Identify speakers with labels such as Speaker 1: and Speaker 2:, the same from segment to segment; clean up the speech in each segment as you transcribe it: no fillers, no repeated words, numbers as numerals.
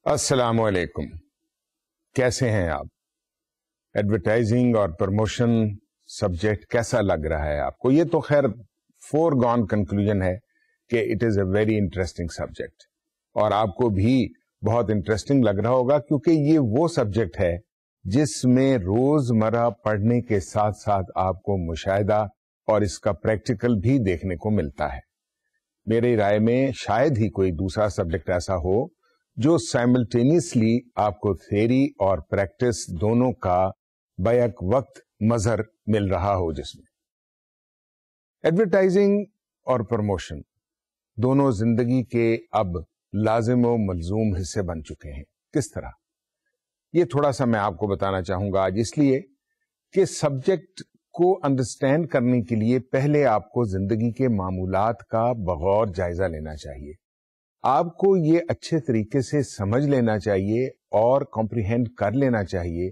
Speaker 1: السلام علیکم. کیسے ہیں آپ؟ ایڈورٹائزنگ اور پروموشن سبجیکٹ کیسا لگ رہا ہے آپ کو؟ یہ تو خیر فور گون کنکلوژن ہے کہ it is a very interesting subject, اور آپ کو بھی بہت انٹرسٹنگ لگ رہا ہوگا کیونکہ یہ وہ سبجیکٹ ہے جس میں روزمرہ پڑھنے کے ساتھ ساتھ آپ کو مشاہدہ اور اس کا پریکٹیکل بھی دیکھنے کو ملتا ہے. میری رائے میں شاید ہی کوئی دوسرا سبجیکٹ ایسا ہو جو سائملٹینیسلی آپ کو تھیری اور پریکٹس دونوں کا بیک وقت مظہر مل رہا ہو. جس میں ایڈورٹائزنگ اور پروموشن دونوں زندگی کے اب لازم و ملزوم حصے بن چکے ہیں. کس طرح؟ یہ تھوڑا سا میں آپ کو بتانا چاہوں گا آج، اس لیے کہ سبجیکٹ کو انڈرسٹینڈ کرنے کے لیے پہلے آپ کو زندگی کے معمولات کا بغور جائزہ لینا چاہیے. آپ کو یہ اچھے طریقے سے سمجھ لینا چاہیے اور کمپریہینڈ کر لینا چاہیے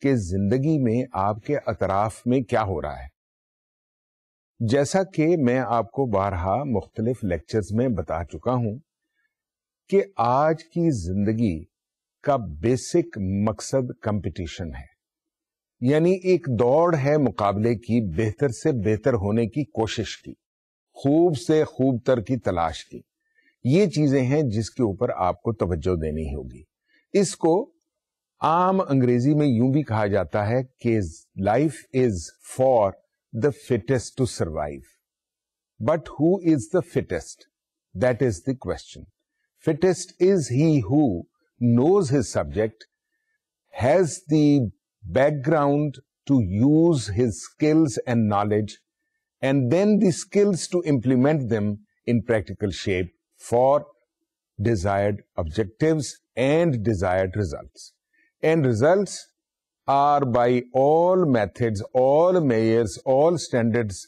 Speaker 1: کہ زندگی میں آپ کے اطراف میں کیا ہو رہا ہے. جیسا کہ میں آپ کو بارہا مختلف لیکچرز میں بتا چکا ہوں کہ آج کی زندگی کا بیسک مقصد کمپٹیشن ہے، یعنی ایک دوڑ ہے مقابلے کی، بہتر سے بہتر ہونے کی کوشش کی، خوب سے خوب تر کی تلاش کی. یہ چیزیں ہیں جس کے اوپر آپ کو توجہ دینی ہوگی. اس کو عام انگریزی میں یوں بھی کہا جاتا ہے کہ life is for the fittest to survive. But who is the fittest? That is the question. Fittest is he who knows his subject, has the background to use his skills and knowledge, and then the skills to implement them in practical shape for desired objectives and desired results. And results are by all methods, all measures, all standards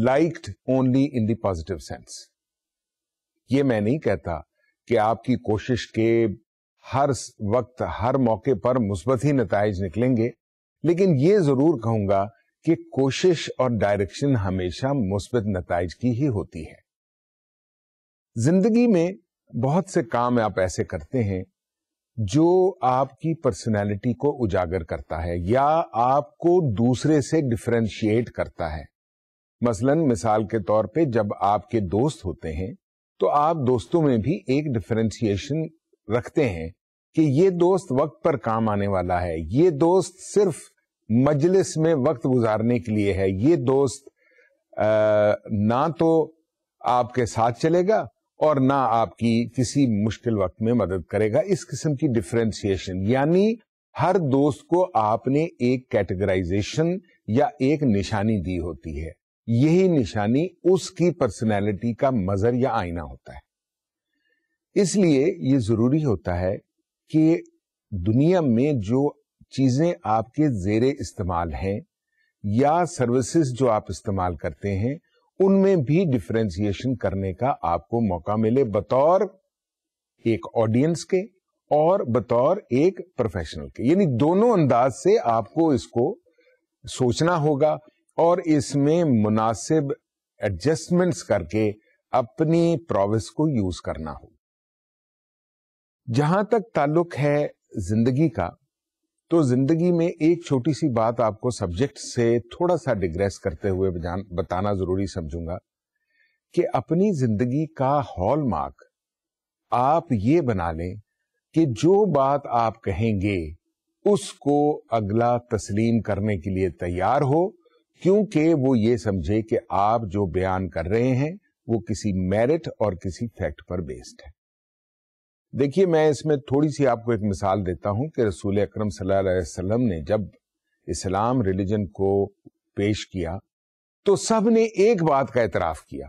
Speaker 1: liked only in the positive sense. یہ میں نہیں کہتا کہ آپ کی کوشش کے ہر وقت ہر موقع پر مثبت ہی نتائج نکلیں گے، لیکن یہ ضرور کہوں گا کہ کوشش اور ڈائریکشن ہمیشہ مثبت نتائج کی ہی ہوتی ہے. زندگی میں بہت سے کام آپ ایسے کرتے ہیں جو آپ کی پرسنالٹی کو اجاگر کرتا ہے یا آپ کو دوسرے سے ڈفرینشیٹ کرتا ہے. مثلاً مثال کے طور پہ جب آپ کے دوست ہوتے ہیں تو آپ دوستوں میں بھی ایک ڈفرینشیشن رکھتے ہیں کہ یہ دوست وقت پر کام آنے والا ہے، یہ دوست صرف مجلس میں وقت گزارنے کے لیے ہے، یہ دوست نہ تو آپ کے ساتھ چلے گا اور نہ آپ کی کسی مشکل وقت میں مدد کرے گا. اس قسم کی ڈفرینشیشن، یعنی ہر دوست کو آپ نے ایک کیٹیگرائزیشن یا ایک نشانی دی ہوتی ہے. یہی نشانی اس کی پرسنالٹی کا مظہر یا آئینہ ہوتا ہے. اس لیے یہ ضروری ہوتا ہے کہ دنیا میں جو چیزیں آپ کے زیر استعمال ہیں یا سروسز جو آپ استعمال کرتے ہیں ان میں بھی ڈفرینسیشن کرنے کا آپ کو موقع ملے، بطور ایک آڈینس کے اور بطور ایک پروفیشنل کے. یعنی دونوں انداز سے آپ کو اس کو سوچنا ہوگا اور اس میں مناسب ایڈجسٹمنٹس کر کے اپنی پروگرس کو یوز کرنا ہوگا. جہاں تک تعلق ہے زندگی کا، تو زندگی میں ایک چھوٹی سی بات آپ کو سبجیکٹ سے تھوڑا سا ڈیگریس کرتے ہوئے بتانا ضروری سمجھوں گا کہ اپنی زندگی کا ہال مارک آپ یہ بنا لیں کہ جو بات آپ کہیں گے اس کو اگلا تسلیم کرنے کے لیے تیار ہو، کیونکہ وہ یہ سمجھے کہ آپ جو بیان کر رہے ہیں وہ کسی میرٹ اور کسی فیکٹ پر بیسڈ ہے. دیکھیے، میں اس میں تھوڑی سی آپ کو ایک مثال دیتا ہوں کہ رسول اکرم صلی اللہ علیہ وسلم نے جب اسلام ریلیجن کو پیش کیا تو سب نے ایک بات کا اعتراف کیا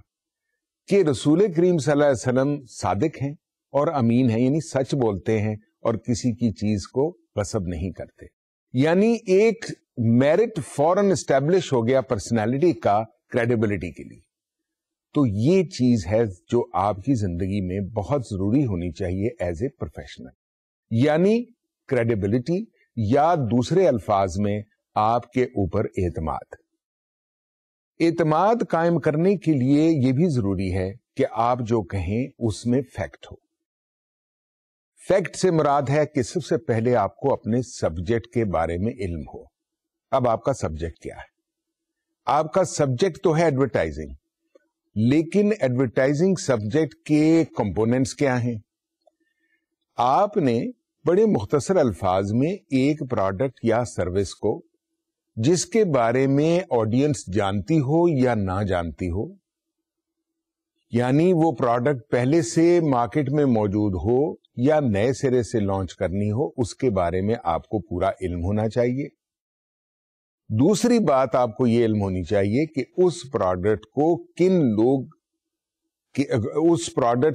Speaker 1: کہ رسول کریم صلی اللہ علیہ وسلم صادق ہیں اور امین ہیں، یعنی سچ بولتے ہیں اور کسی کی چیز کو غصب نہیں کرتے. یعنی ایک میرٹ فوراً اسٹیبلش ہو گیا پرسنالٹی کا کریڈیبلٹی کے لیے. تو یہ چیز ہے جو آپ کی زندگی میں بہت ضروری ہونی چاہیے ایز اے پروفیشنل، یعنی کریڈیبلٹی، یا دوسرے الفاظ میں آپ کے اوپر اعتماد. اعتماد قائم کرنے کے لیے یہ بھی ضروری ہے کہ آپ جو کہیں اس میں فیکٹ ہو. فیکٹ سے مراد ہے کہ سب سے پہلے آپ کو اپنے سبجیکٹ کے بارے میں علم ہو. اب آپ کا سبجیکٹ کیا ہے؟ آپ کا سبجیکٹ تو ہے ایڈورٹائزنگ، لیکن ایڈورٹائزنگ سبجیکٹ کے کمپوننٹس کیا ہیں؟ آپ نے بڑے مختصر الفاظ میں ایک پروڈکٹ یا سروس کو جس کے بارے میں آڈینس جانتی ہو یا نہ جانتی ہو، یعنی وہ پروڈکٹ پہلے سے مارکیٹ میں موجود ہو یا نئے سرے سے لانچ کرنی ہو، اس کے بارے میں آپ کو پورا علم ہونا چاہیے. دوسری بات آپ کو یہ علم ہونی چاہیے کہ اس پروڈکٹ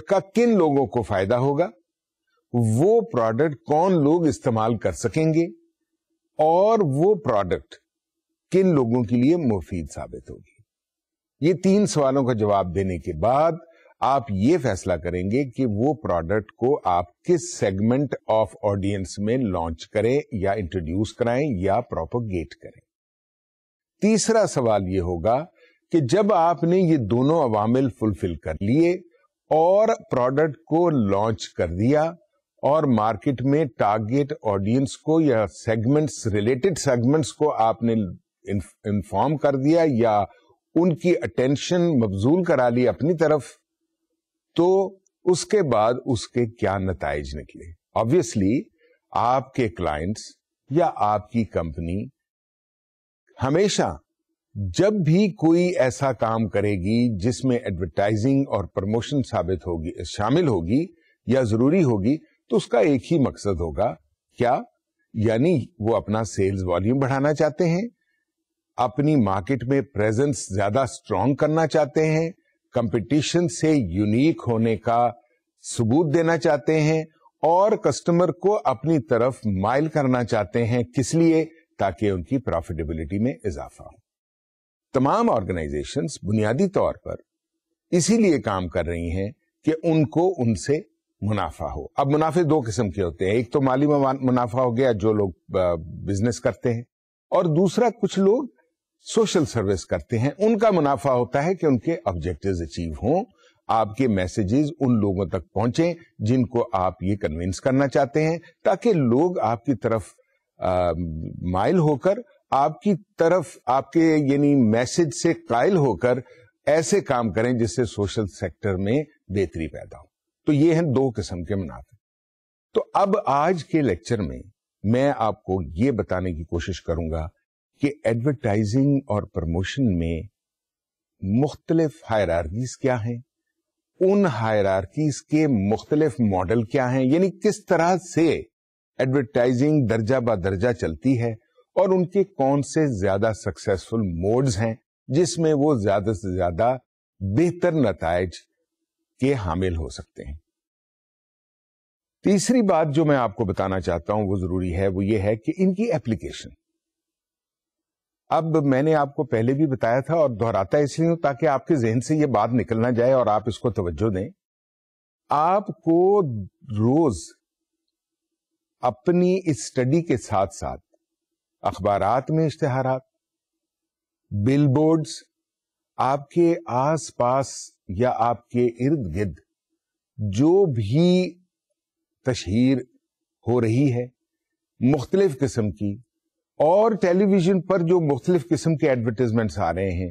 Speaker 1: کا کن لوگوں کو فائدہ ہوگا، وہ پروڈکٹ کون لوگ استعمال کر سکیں گے، اور وہ پروڈکٹ کن لوگوں کے لیے مفید ثابت ہوگی. یہ 3 سوالوں کا جواب دینے کے بعد آپ یہ فیصلہ کریں گے کہ وہ پروڈکٹ کو آپ کس سیگمنٹ آف آڈینس میں لانچ کریں یا انٹروڈیوس کرائیں یا پروپیگیٹ کریں. تیسرا سوال یہ ہوگا کہ جب آپ نے یہ دونوں عوامل فلفل کر لیے اور پروڈکٹ کو لانچ کر دیا اور مارکیٹ میں ٹارگیٹ آڈینس کو یا ریلیٹڈ سیگمنٹس کو آپ نے انفارم کر دیا یا ان کی اٹینشن مبذول کرا لی اپنی طرف، تو اس کے بعد اس کے کیا نتائج نکلے؟ آبویسلی آپ کے کلائنٹس یا آپ کی کمپنی ہمیشہ جب بھی کوئی ایسا کام کرے گی جس میں ایڈورٹائزنگ اور پروموشن شامل ہوگی یا ضروری ہوگی، تو اس کا ایک ہی مقصد ہوگا. کیا؟ یعنی وہ اپنا سیلز والیوم بڑھانا چاہتے ہیں، اپنی مارکیٹ میں پریزنس زیادہ اسٹرانگ کرنا چاہتے ہیں، کمپٹیشن سے یونیک ہونے کا ثبوت دینا چاہتے ہیں، اور کسٹمر کو اپنی طرف مائل کرنا چاہتے ہیں. کس لیے؟ تاکہ ان کی پروفیٹیبلٹی میں اضافہ ہو. تمام آرگنائزیشنز بنیادی طور پر اسی لیے کام کر رہی ہیں کہ ان سے منافع ہو. اب منافع 2 قسم کے ہوتے ہیں. ایک تو مالی منافع ہو گیا جو لوگ بزنس کرتے ہیں، اور دوسرا کچھ لوگ سوشل سروس کرتے ہیں. ان کا منافع ہوتا ہے کہ ان کے آبجیکٹیوز اچیو ہوں، آپ کے میسیجز ان لوگوں تک پہنچیں جن کو آپ یہ کنونس کرنا چاہتے ہیں، تاکہ لوگ آپ کی طرف مائل ہو کر آپ کی طرف آپ کے یعنی میسج سے قائل ہو کر ایسے کام کریں جس سے سوشل سیکٹر میں بہتری پیدا ہو. تو یہ ہیں 2 قسم کے منافع. تو اب آج کے لیکچر میں آپ کو یہ بتانے کی کوشش کروں گا کہ ایڈورٹائزنگ اور پروموشن میں مختلف ہائرارکیز کیا ہیں، ان ہائرارکیز کے مختلف ماڈل کیا ہیں، یعنی کس طرح سے ایڈورٹائزنگ درجہ با درجہ چلتی ہے، اور ان کے کون سے زیادہ سکسیسفل موڈز ہیں جس میں وہ زیادہ سے زیادہ بہتر نتائج کے حامل ہو سکتے ہیں. تیسری بات جو میں آپ کو بتانا چاہتا ہوں وہ ضروری ہے، وہ یہ ہے کہ ان کی ایپلیکیشن. اب میں نے آپ کو پہلے بھی بتایا تھا اور دہراتا اس لیے تاکہ آپ کے ذہن سے یہ بات نکل نہ جائے اور آپ اس کو توجہ دیں. آپ کو روز اپنی اس اسٹڈی کے ساتھ ساتھ اخبارات میں اشتہارات، بل بورڈز، آپ کے آس پاس یا آپ کے ارد گرد جو بھی تشہیر ہو رہی ہے مختلف قسم کی، اور ٹیلی ویژن پر جو مختلف قسم کے ایڈورٹائزمنٹس آ رہے ہیں،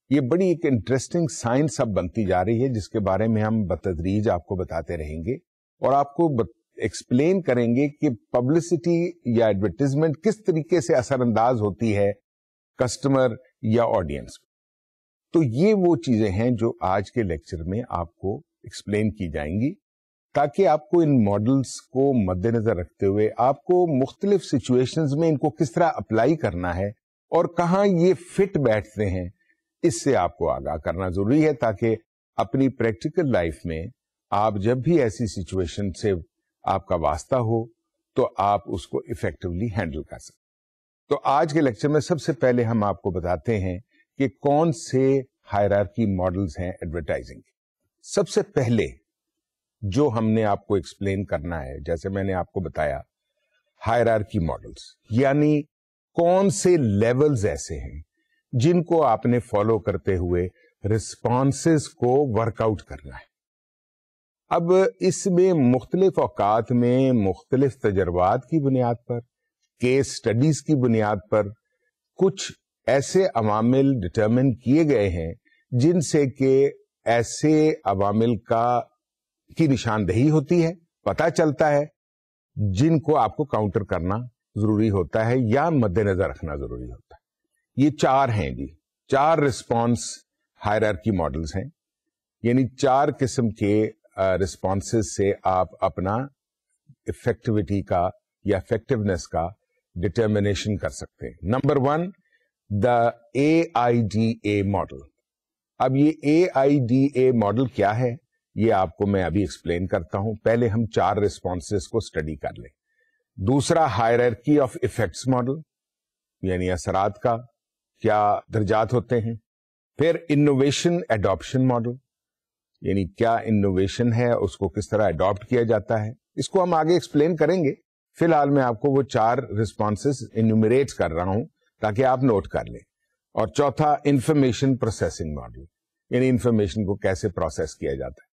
Speaker 1: یہ بڑی ایک انٹرسٹنگ سائنس اب بنتی جا رہی ہے جس کے بارے میں ہم بتدریج آپ کو بتاتے رہیں گے اور آپ کو ایکسپلین کریں گے کہ پبلسٹی یا ایڈورٹائزمنٹ کس طریقے سے اثر انداز ہوتی ہے کسٹمر یا آڈینس. تو یہ وہ چیزیں ہیں جو آج کے لیکچر میں آپ کو ایکسپلین کی جائیں گی تاکہ آپ کو ان ماڈلز کو مد نظر رکھتے ہوئے آپ کو مختلف سچویشنز میں ان کو کس طرح اپلائی کرنا ہے اور کہاں یہ فٹ بیٹھتے ہیں، اس سے آپ کو آگاہ کرنا ضروری ہے تاکہ اپنی پریکٹیکل لائف میں آپ جب بھی ایسی سچویشن سے آپ کا واسطہ ہو تو آپ اس کو ایفیکٹولی ہینڈل کر سکیں. تو آج کے لیکچر میں سب سے پہلے ہم آپ کو بتاتے ہیں کہ کون سے ہائرارکی ماڈلز ہیں ایڈورٹائزنگ. سب سے پہلے جو ہم نے آپ کو ایکسپلین کرنا ہے، جیسے میں نے آپ کو بتایا، ہائرارکی ماڈلز یعنی کون سے لیولز ایسے ہیں جن کو آپ نے فالو کرتے ہوئے رسپانسز کو ورک آؤٹ کرنا ہے. اب اس میں مختلف اوقات میں مختلف تجربات کی بنیاد پر، کیس سٹڈیز کی بنیاد پر کچھ ایسے عوامل ڈٹرمن کیے گئے ہیں جن سے کہ ایسے عوامل کی نشاندہی ہوتی ہے، پتہ چلتا ہے، جن کو آپ کو کاؤنٹر کرنا ضروری ہوتا ہے یا مد نظر رکھنا ضروری ہوتا ہے. یہ 4 ہیں جی، 4 رسپانس ہائرارکی ماڈلز ہیں، یعنی 4 قسم کے رسپانسز سے آپ اپنا افیکٹیوٹی کا یا افیکٹونیس کا ڈٹرمنیشن کر سکتے ہیں. نمبر 1 دا AIDA ماڈل. اب یہ AIDA ماڈل کیا ہے یہ آپ کو میں ابھی ایکسپلین کرتا ہوں. پہلے ہم 4 رسپانسز کو اسٹڈی کر لیں. دوسرا ہائرارکی آف ایفیکٹس ماڈل، یعنی اثرات کا کیا درجات ہوتے ہیں. پھر انوویشن ایڈاپشن ماڈل، یعنی کیا انوویشن ہے اس کو کس طرح اڈاپٹ کیا جاتا ہے. اس کو ہم آگے ایکسپلین کریں گے. فی الحال میں آپ کو وہ 4 رسپانسز انیومریٹ کر رہا ہوں تاکہ آپ نوٹ کر لیں. اور چوتھا انفارمیشن پروسیسنگ ماڈل، یعنی انفارمیشن کو کیسے پروسیس کیا جاتا ہے.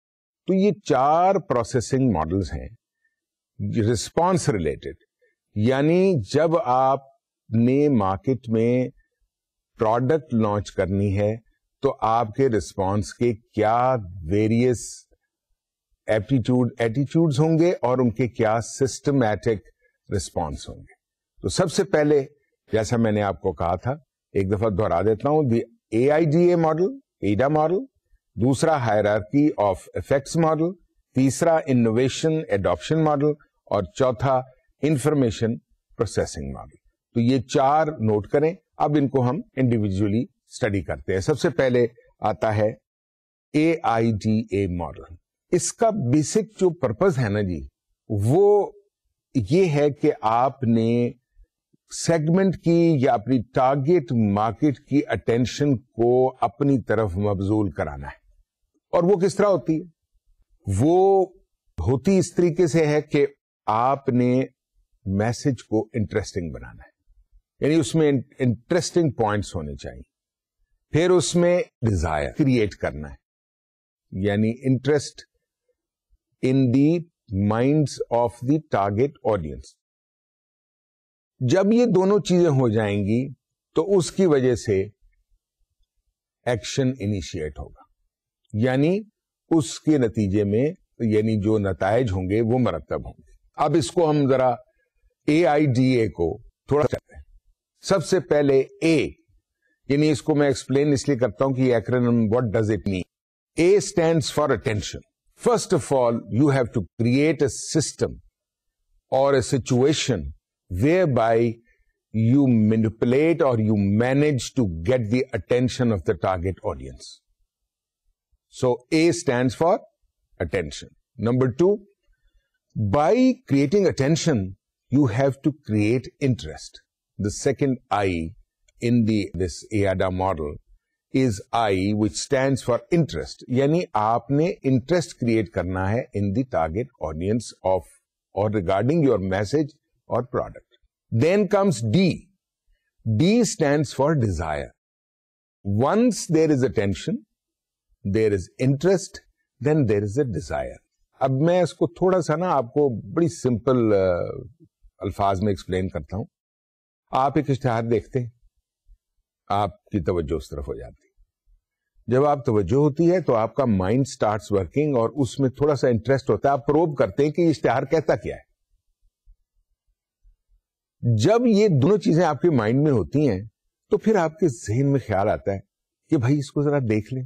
Speaker 1: تو یہ 4 پروسیسنگ ماڈلز ہیں رسپانس ریلیٹڈ، یعنی جب آپ نے مارکیٹ میں پروڈکٹ لانچ کرنی ہے تو آپ کے رسپانس کے کیا ویریس ایٹیٹیوڈز ہوں گے اور ان کے کیا سسٹمیٹک رسپانس ہوں گے. تو سب سے پہلے جیسا میں نے آپ کو کہا تھا، ایک دفعہ دوہرا دیتا ہوں، دی AIDA ماڈل، ایڈا ماڈل. دوسرا ہائرارکی آف ایفیکٹس ماڈل. تیسرا انوویشن ایڈاپشن ماڈل. اور چوتھا انفارمیشن پروسیسنگ ماڈل. تو یہ 4 نوٹ کریں. اب ان کو ہم انڈیویجلی اسٹڈی کرتے ہیں. سب سے پہلے آتا ہے AIDA ماڈل. اس کا بیسک جو پرپز ہے نا جی، وہ یہ ہے کہ آپ نے سیگمنٹ کی یا اپنی ٹارگیٹ مارکیٹ کی اٹینشن کو اپنی طرف مبذول کرانا ہے. اور وہ کس طرح ہوتی ہے؟ وہ ہوتی اس طریقے سے ہے کہ آپ نے میسج کو انٹرسٹنگ بنانا ہے، یعنی اس میں انٹرسٹنگ پوائنٹس ہونے چاہیے. پھر اس میں ڈیزائر کریٹ کرنا ہے، یعنی interest in the minds of the target audience. جب یہ دونوں چیزیں ہو جائیں گی تو اس کی وجہ سے ایکشن انیشیٹ ہوگا، یعنی اس کے نتیجے میں یعنی جو نتائج ہوں گے وہ مرتب ہوں گے. اب اس کو ہم ذرا AIDA کو تھوڑا چلتے ہیں. سب سے پہلے A، یعنی اس کو میں ایکسپلین اس لیے کرتا ہوں کہ یہ acronym what does it mean. A stands for attention. First of all, you have to create a system or a situation whereby you manipulate or you manage to get the attention of the target audience. So A stands for attention. Number 2, by creating attention, you have to create interest. The second I in this AIDA model is I, which stands for interest. یعنی آپ نے interest create کرنا ہے in the target audience of or regarding your message or product. Then comes D. D stands for desire. Once there is attention, there is interest, then there is a desire. اب میں اس کو تھوڑا سا نا آپ کو بڑی سمپل الفاظ میں ایکسپلین کرتا ہوں. آپ ایک اشتہار دیکھتے ہیں، آپ کی توجہ اس طرف ہو جاتی. جب آپ توجہ ہوتی ہے تو آپ کا مائنڈ سٹارٹس ورکنگ اور اس میں تھوڑا سا انٹرسٹ ہوتا ہے. آپ پروب کرتے ہیں کہ یہ اشتہار کہتا کیا ہے. جب یہ دونوں چیزیں آپ کے مائنڈ میں ہوتی ہیں تو پھر آپ کے ذہن میں خیال آتا ہے کہ بھائی اس کو ذرا دیکھ لیں،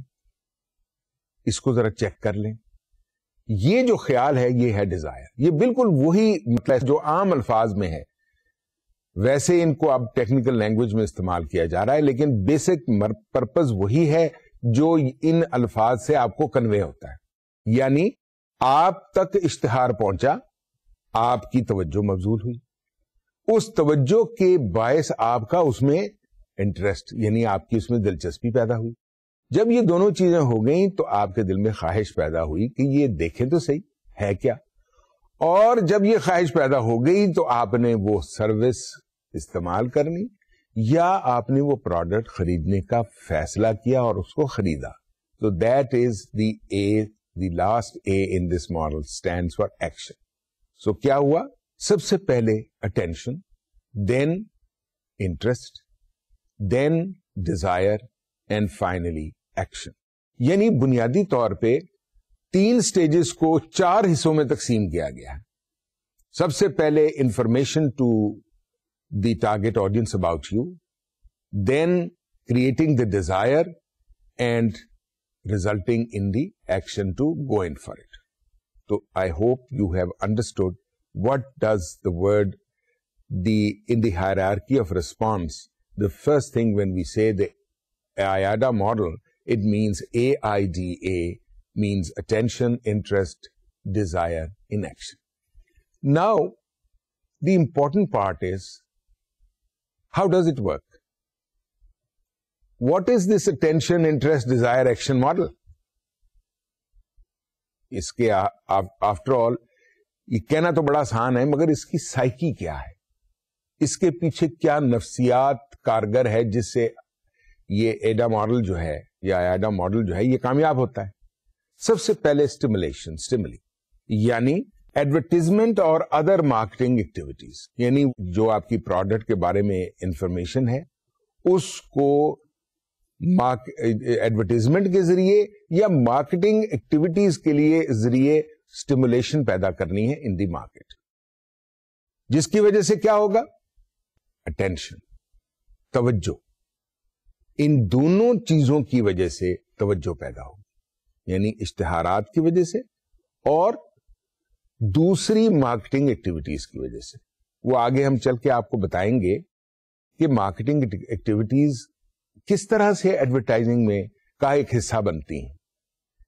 Speaker 1: اس کو ذرا چیک کر لیں. یہ جو خیال ہے یہ ہے ڈیزائر. یہ بالکل وہی مطلب جو عام الفاظ میں ہے، ویسے ان کو اب ٹیکنیکل لینگویج میں استعمال کیا جا رہا ہے، لیکن بیسک پرپز وہی ہے جو ان الفاظ سے آپ کو کنوے ہوتا ہے. یعنی آپ تک اشتہار پہنچا، آپ کی توجہ مبذول ہوئی، اس توجہ کے باعث آپ کا اس میں انٹرسٹ یعنی آپ کی اس میں دلچسپی پیدا ہوئی. جب یہ دونوں چیزیں ہو گئیں تو آپ کے دل میں خواہش پیدا ہوئی کہ یہ دیکھیں تو صحیح ہے کیا. اور جب یہ خواہش پیدا ہو گئی تو آپ نے وہ سروس استعمال کرنی یا آپ نے وہ پروڈکٹ خریدنے کا فیصلہ کیا اور اس کو خریدا. تو that is the the last A in this model stands for action. So کیا ہوا؟ سب سے پہلے attention, then interest, then desire, and finally action. یعنی بنیادی طور پہ 3 سٹیجز کو 4 حصوں میں تقسیم کیا گیا ہے. سب سے پہلے information to the target audience about you, then creating the desire and resulting in the action to go in for it. تو I hope you have understood what does the word in the hierarchy of response. The first thing when we say the AIDA model, it means AIDA means attention, interest, desire in action. Now, the important part is, how does it work? What is this attention, interest, desire, action model? اس کے after all یہ کہنا تو بڑا آسان ہے, مگر اس کی psyche کیا ہے, اس کے پیچھے کیا نفسیات کارگر ہے جس سے یہ ایڈا ماڈل جو ہے یا ایڈا ماڈل جو ہے یہ کامیاب ہوتا ہے. سب سے پہلے اسٹیمولی, یعنی ایڈورٹیزمنٹ اور ادر مارکیٹنگ ایکٹیویٹیز, یعنی جو آپ کی پروڈکٹ کے بارے میں انفارمیشن ہے اس کو ایڈورٹیزمنٹ کے ذریعے یا مارکیٹنگ ایکٹیویٹیز کے لیے ذریعے اسٹیمولیشن پیدا کرنی ہے ان دی مارکیٹ, جس کی وجہ سے کیا ہوگا؟ اٹینشن, توجہ. ان دونوں چیزوں کی وجہ سے توجہ پیدا ہوگی, یعنی اشتہارات کی وجہ سے اور دوسری مارکیٹنگ ایکٹیویٹیز کی وجہ سے. وہ آگے ہم چل کے آپ کو بتائیں گے کہ مارکیٹنگ ایکٹیویٹیز کس طرح سے ایڈورٹائزنگ میں کا ایک حصہ بنتی ہیں,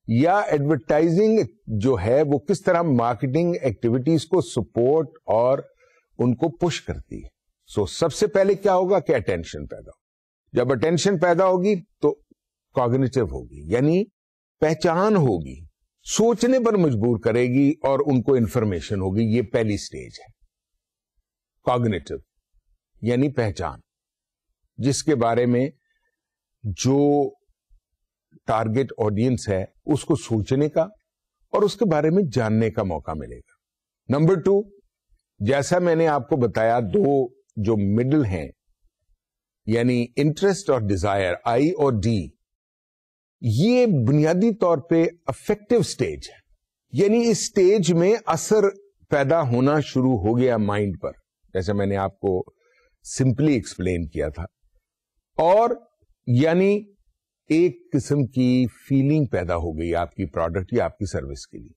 Speaker 1: یا ایڈورٹائزنگ جو ہے وہ کس طرح مارکیٹنگ ایکٹیویٹیز کو سپورٹ اور ان کو پش کرتی ہے. سب سے پہلے کیا ہوگا کہ اٹینشن پیدا ہو. جب اٹینشن پیدا ہوگی تو کوگنیٹو ہوگی, یعنی پہچان ہوگی, سوچنے پر مجبور کرے گی اور ان کو انفارمیشن ہوگی. یہ پہلی سٹیج ہے کوگنیٹو, یعنی پہچان, جس کے بارے میں جو ٹارگیٹ آڈینس ہے اس کو سوچنے کا اور اس کے بارے میں جاننے کا موقع ملے گا. نمبر 2, جیسا میں نے آپ کو بتایا, 2 جو مڈل ہیں یعنی انٹرسٹ اور ڈیزائر, آئی اور ڈی, یہ بنیادی طور پہ افیکٹو سٹیج ہے, یعنی اس سٹیج میں اثر پیدا ہونا شروع ہو گیا مائنڈ پر, جیسے میں نے آپ کو سمپلی ایکسپلین کیا تھا, اور یعنی ایک قسم کی فیلنگ پیدا ہو گئی آپ کی پروڈکٹ یا آپ کی سروس کے لیے.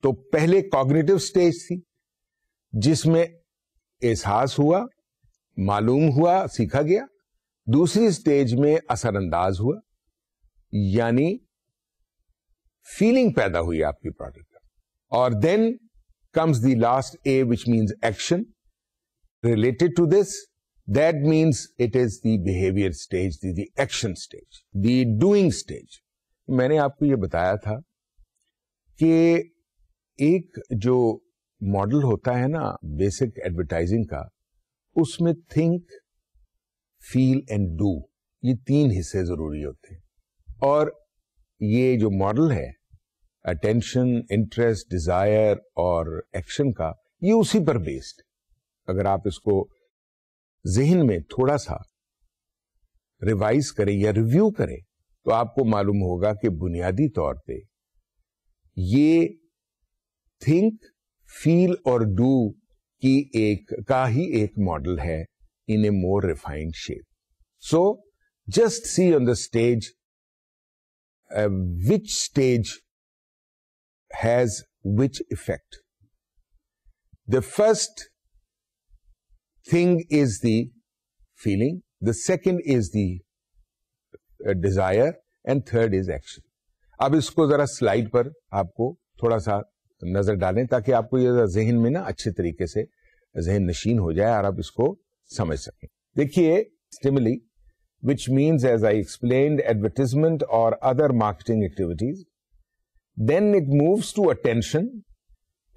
Speaker 1: تو پہلے کوگنیٹو سٹیج تھی جس میں احساس ہوا, معلوم ہوا, سیکھا گیا. دوسری سٹیج میں اثر انداز ہوا, یعنی فیلنگ پیدا ہوئی آپ کی پروڈکٹ پر. اور then comes the last A which means action related to this. That means it is the behavior stage, the action stage, the doing stage. میں نے آپ کو یہ بتایا تھا کہ ایک جو ماڈل ہوتا ہے نا بیسک ایڈورٹائزنگ کا, اس میں تھنک, فیل اینڈ ڈو, یہ 3 حصے ضروری ہوتے ہیں. اور یہ جو ماڈل ہے اٹینشن, انٹرسٹ, ڈیزائر اور ایکشن کا, یہ اسی پر بیسڈ. اگر آپ اس کو ذہن میں تھوڑا سا ریوائز کریں یا ریویو کریں تو آپ کو معلوم ہوگا کہ بنیادی طور پہ یہ تھنک, فیل اور ڈو کا ہی ایک ماڈل ہے in a more refined shape. So just see on the stage which stage has which effect. The first thing is the feeling, the second is the desire, and third is action. اب اس کو ذرا slide پر آپ کو تھوڑا سا نظر ڈالیں تاکہ آپ کو یہ ذہن میں نا اچھے طریقے سے ذہن نشین ہو جائے اور آپ اس کو سمجھ سکیں. دیکھیے, stimuli, which means as I explained advertisement or other marketing activities, then it moves to attention,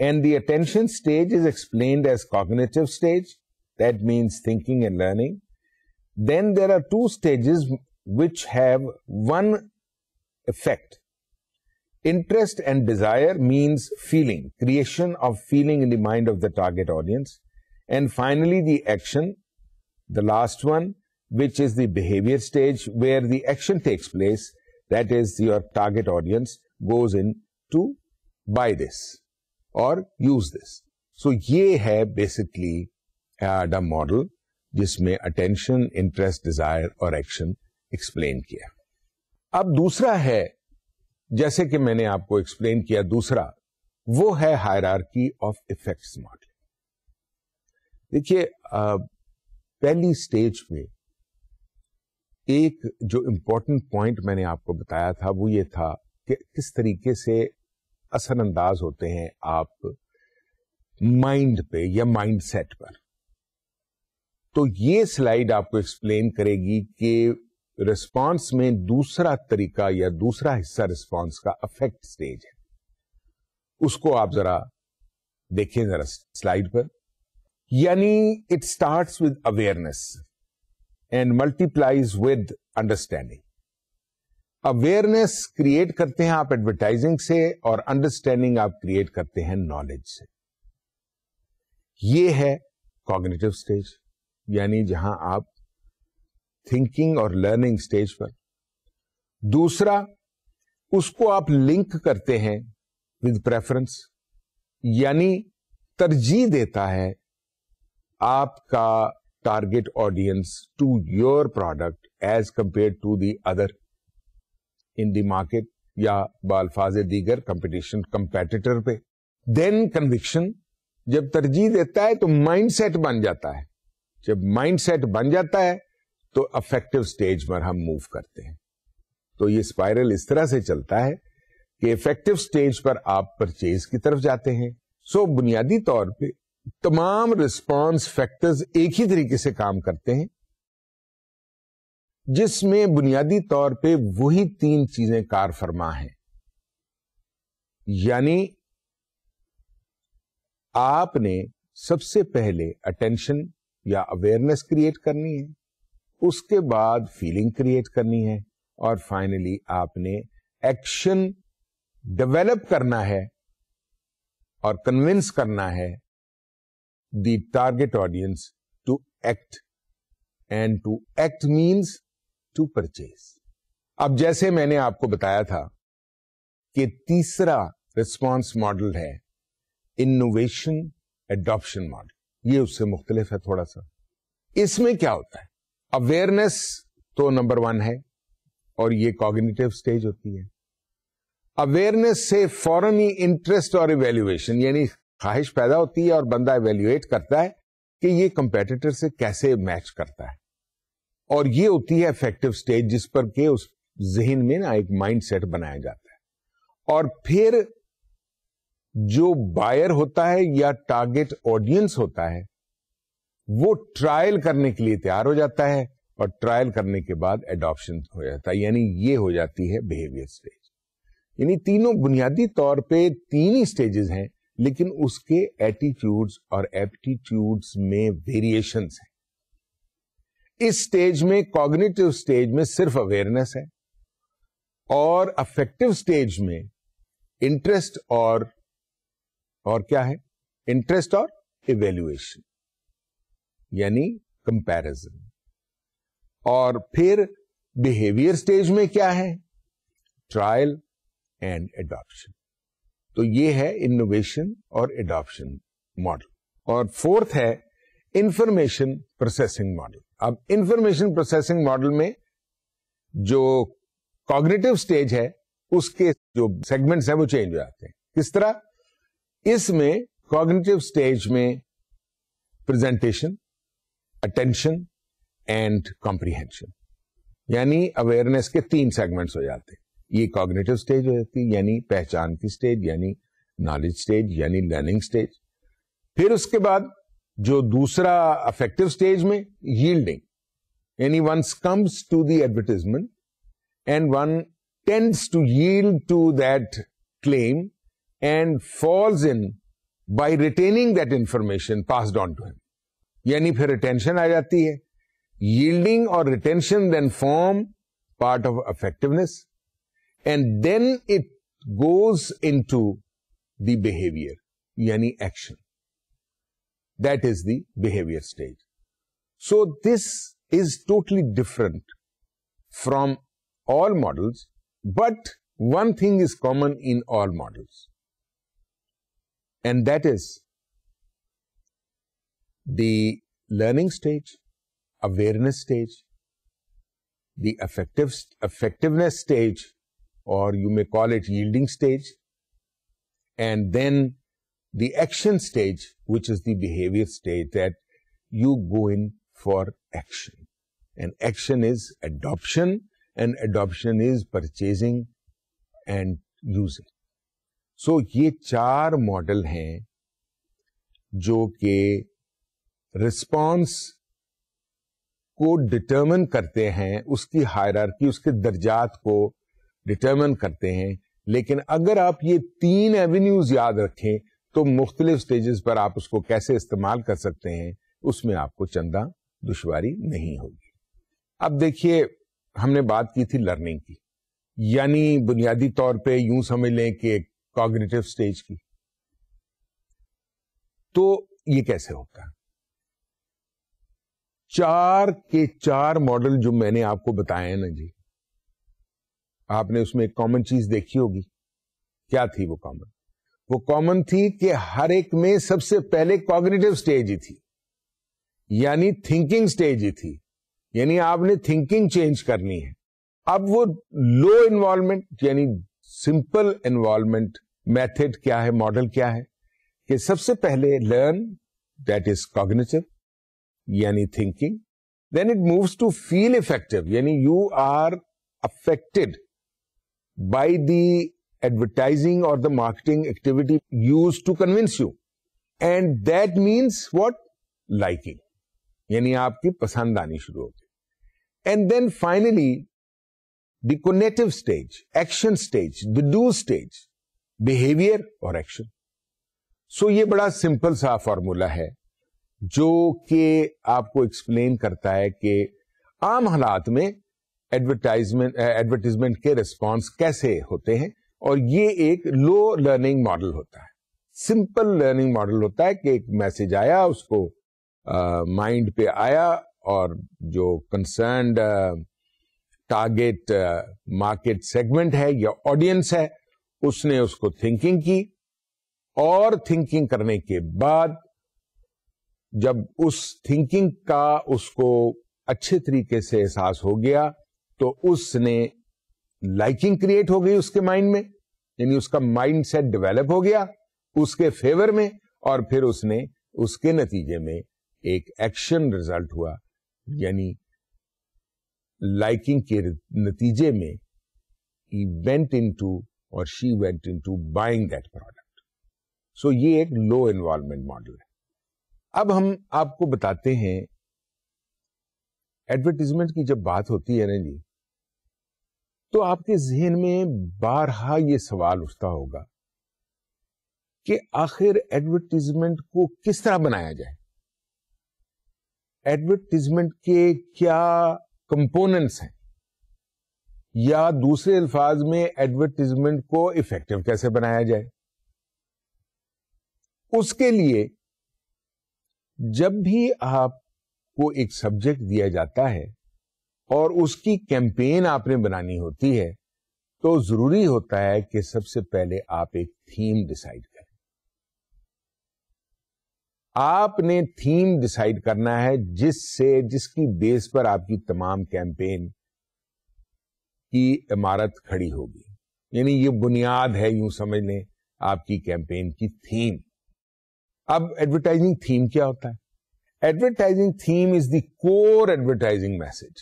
Speaker 1: and the attention stage is explained as cognitive stage. That means thinking and learning. Then there are 2 stages which have one effect. Interest and desire means feeling, creation of feeling in the mind of the target audience. And finally, the action, the last one, which is the behavior stage where the action takes place, that is your target audience goes in to buy this or use this. So یہ ہے basically ADA model جس میں attention, interest, desire اور action explain کیا. اب دوسرا ہے جیسے کہ میں نے آپ کو ایکسپلین کیا دوسرا وہ ہے ہائرارکی آف افیکٹس ماڈل. دیکھیے پہلی سٹیج پہ ایک جو امپورٹنٹ پوائنٹ میں نے آپ کو بتایا تھا وہ یہ تھا کہ کس طریقے سے اثر انداز ہوتے ہیں آپ مائنڈ پہ یا مائنڈ سیٹ پر. تو یہ سلائیڈ آپ کو ایکسپلین کرے گی کہ رسپانس میں دوسرا طریقہ یا دوسرا حصہ رسپانس کا افیکٹ سٹیج ہے. اس کو آپ ذرا دیکھیں ذرا سلائیڈ پر. یعنی it starts with awareness and multiplies with understanding. Awareness create کرتے ہیں آپ ایڈورٹائزنگ سے اور انڈرسٹینڈنگ آپ کریٹ کرتے ہیں نالج سے. یہ ہے کوگنیٹو اسٹیج یعنی جہاں آپ تھنکنگ اور لرننگ اسٹیج پر. دوسرا اس کو آپ لنک کرتے ہیں ود پریفرنس یعنی ترجیح دیتا ہے آپ کا target audience to your product as compare to the other in the market یا بالفاظ دیگر کمپٹیشن کمپیٹیٹر پہ. دین کنوکشن جب ترجیح دیتا ہے تو مائنڈ سیٹ بن جاتا ہے. جب مائنڈ سیٹ بن جاتا ہے تو افیکٹو سٹیج پر ہم موو کرتے ہیں. تو یہ اسپائرل اس طرح سے چلتا ہے کہ افیکٹو سٹیج پر آپ پرچیز کی طرف جاتے ہیں. سو بنیادی طور پہ تمام رسپانس فیکٹرز ایک ہی طریقے سے کام کرتے ہیں جس میں بنیادی طور پہ وہی تین چیزیں کار فرما ہیں. یعنی آپ نے سب سے پہلے اٹینشن یا اویئرنیس کریٹ کرنی ہے, اس کے بعد فیلنگ کریٹ کرنی ہے اور فائنلی آپ نے ایکشن ڈیولپ کرنا ہے اور کنونس کرنا ہے the target audience to act and to act means to purchase. اب جیسے میں نے آپ کو بتایا تھا کہ تیسرا ریسپانس ماڈل ہے انوویشن ایڈاپشن ماڈل. یہ اس سے مختلف ہے تھوڑا سا. اس میں کیا ہوتا ہے اویئرنیس تو نمبر 1 ہے اور یہ کوگنیٹو سٹیج ہوتی ہے. اویئرنیس سے فوراً ہی انٹرسٹ اور ایویلویشن یعنی خواہش پیدا ہوتی ہے اور بندہ ایویلویٹ کرتا ہے کہ یہ کمپیٹیٹر سے کیسے میچ کرتا ہے. اور یہ ہوتی ہے افیکٹو سٹیج جس پر کہ اس ذہن میں نا ایک مائنڈ سیٹ بنایا جاتا ہے. اور پھر جو بائر ہوتا ہے یا ٹارگیٹ آڈینس ہوتا ہے وہ ٹرائل کرنے کے لیے تیار ہو جاتا ہے اور ٹرائل کرنے کے بعد ایڈاپشن ہو جاتا ہے. یعنی یہ ہو جاتی ہے بہیویئر سٹیج. یعنی تینوں بنیادی طور پہ 3 ہی سٹیجز ہیں لیکن اس کے ایٹیٹیوڈز اور ایپٹیٹیوڈز میں ویریشنز ہیں. اس سٹیج میں کوگنیٹو سٹیج میں صرف اویئرنیس ہے اور افیکٹو سٹیج میں انٹرسٹ اور کیا ہے انٹرسٹ اور ایویلویشن یعنی کمپیرزن. اور پھر بہیویئر سٹیج میں کیا ہے ٹرائل اینڈ ایڈاپشن. تو یہ ہے انوویشن اور ایڈاپشن ماڈل. اور 4th ہے انفارمیشن پروسیسنگ ماڈل. اب انفارمیشن پروسیسنگ ماڈل میں جو کوگنیٹو سٹیج ہے اس کے جو سیگمنٹس ہیں وہ چینج ہو جاتے ہیں. کس طرح؟ اس میں کوگنیٹو سٹیج میں پریزنٹیشن, اٹینشن اینڈ کمپریہنشن یعنی اویئرنیس کے 3 سیگمنٹس ہو جاتے ہیں. یہ کوگنیٹو سٹیج ہو جاتی ہے یعنی پہچان کی سٹیج یعنی نالج سٹیج یعنی لرننگ سٹیج. پھر اس کے بعد جو دوسرا افیکٹو سٹیج میں ییلڈنگ یعنی once comes to the advertisement and one tends to yield to that claim and falls in by retaining that information passed on to him. یعنی پھر ریٹینشن آ جاتی ہے. ییلڈنگ اور retention then form part of effectiveness and then it goes into the behavior, yani action. That is the behavior stage. So this is totally different from all models, but one thing is common in all models, and that is the learning stage, awareness stage, the effectiveness stage, or you may call it yielding stage, and then the action stage, which is the behavior stage, that you go in for action. And action is adoption, and adoption is purchasing and using. So یہ 4 model ہیں جو کہ response کو determine کرتے ہیں, اس کی hierarchy, اس کے درجات کو ڈٹرمن کرتے ہیں. لیکن اگر آپ یہ 3 ایونیوز یاد رکھیں تو مختلف سٹیجز پر آپ اس کو کیسے استعمال کر سکتے ہیں, اس میں آپ کو چندہ دشواری نہیں ہوگی. اب دیکھیے, ہم نے بات کی تھی لرننگ کی, یعنی بنیادی طور پہ یوں سمجھ لیں کہ کوگنیٹو سٹیج کی. تو یہ کیسے ہوتا ہے؟ 4 کے 4 ماڈل جو میں نے آپ کو بتائے ہیں نا جی, آپ نے اس میں ایک کامن چیز دیکھی ہوگی. کیا تھی وہ کامن؟ وہ کامن تھی کہ ہر ایک میں سب سے پہلے کوگنیٹو سٹیج ہی تھی, یعنی تھنکنگ سٹیج ہی تھی, یعنی آپ نے تھنکنگ چینج کرنی ہے. اب وہ لو انوالومنٹ یعنی سمپل انوالومنٹ میتھڈ کیا ہے, ماڈل کیا ہے, کہ سب سے پہلے لرن, دیٹ از کوگنیٹو یعنی thinking. Then it moves to feel affective, یعنی you are affected by the advertising اور the marketing activity used to convince you, and that means what? Liking, یعنی آپ کی پسند آنی شروع ہوگی. And then finally the cognitive stage, action stage, the do stage, behavior اور action. So یہ بڑا سمپل سا فارمولا ہے جو کہ آپ کو ایکسپلین کرتا ہے کہ عام حالات میں ایڈورٹیزمنٹ کے ریسپانس کیسے ہوتے ہیں, اور یہ ایک لو لرننگ ماڈل ہوتا ہے, سمپل لرننگ ماڈل ہوتا ہے کہ ایک میسج آیا, اس کو مائنڈ پہ آیا, اور جو کنسرنڈ ٹارگیٹ مارکیٹ سیگمنٹ ہے یا آڈینس ہے, اس نے اس کو تھنکنگ کی, اور تھنکنگ کرنے کے بعد جب اس تھنکنگ کا اس کو اچھے طریقے سے احساس ہو گیا تو اس نے لائکنگ کریٹ ہو گئی اس کے مائنڈ میں, یعنی اس کا مائنڈ سیٹ ڈیولپ ہو گیا اس کے فیور میں, اور پھر اس نے اس کے نتیجے میں ایک ایکشن ریزلٹ ہوا, یعنی لائکنگ کے نتیجے میں he went into or she went into buying that product. So یہ ایک لو انوالومنٹ ماڈل ہے. اب ہم آپ کو بتاتے ہیں ایڈورٹیزمنٹ کی جب بات ہوتی ہے نا جی, تو آپ کے ذہن میں بارہا یہ سوال اٹھتا ہوگا کہ آخر ایڈورٹیزمنٹ کو کس طرح بنایا جائے, ایڈورٹیزمنٹ کے کیا کمپوننٹس ہیں, یا دوسرے الفاظ میں ایڈورٹیزمنٹ کو افیکٹو کیسے بنایا جائے. اس کے لیے جب بھی آپ کو ایک سبجیکٹ دیا جاتا ہے اور اس کی کیمپین آپ نے بنانی ہوتی ہے, تو ضروری ہوتا ہے کہ سب سے پہلے آپ ایک تھیم ڈیسائیڈ کریں. آپ نے تھیم ڈیسائیڈ کرنا ہے جس کی بیس پر آپ کی تمام کیمپین کی عمارت کھڑی ہوگی, یعنی یہ بنیاد ہے یوں سمجھ لیں آپ کی کیمپین کی تھیم. اب ایڈورٹائزنگ تھیم کیا ہوتا ہے؟ Advertising theme is the core advertising message.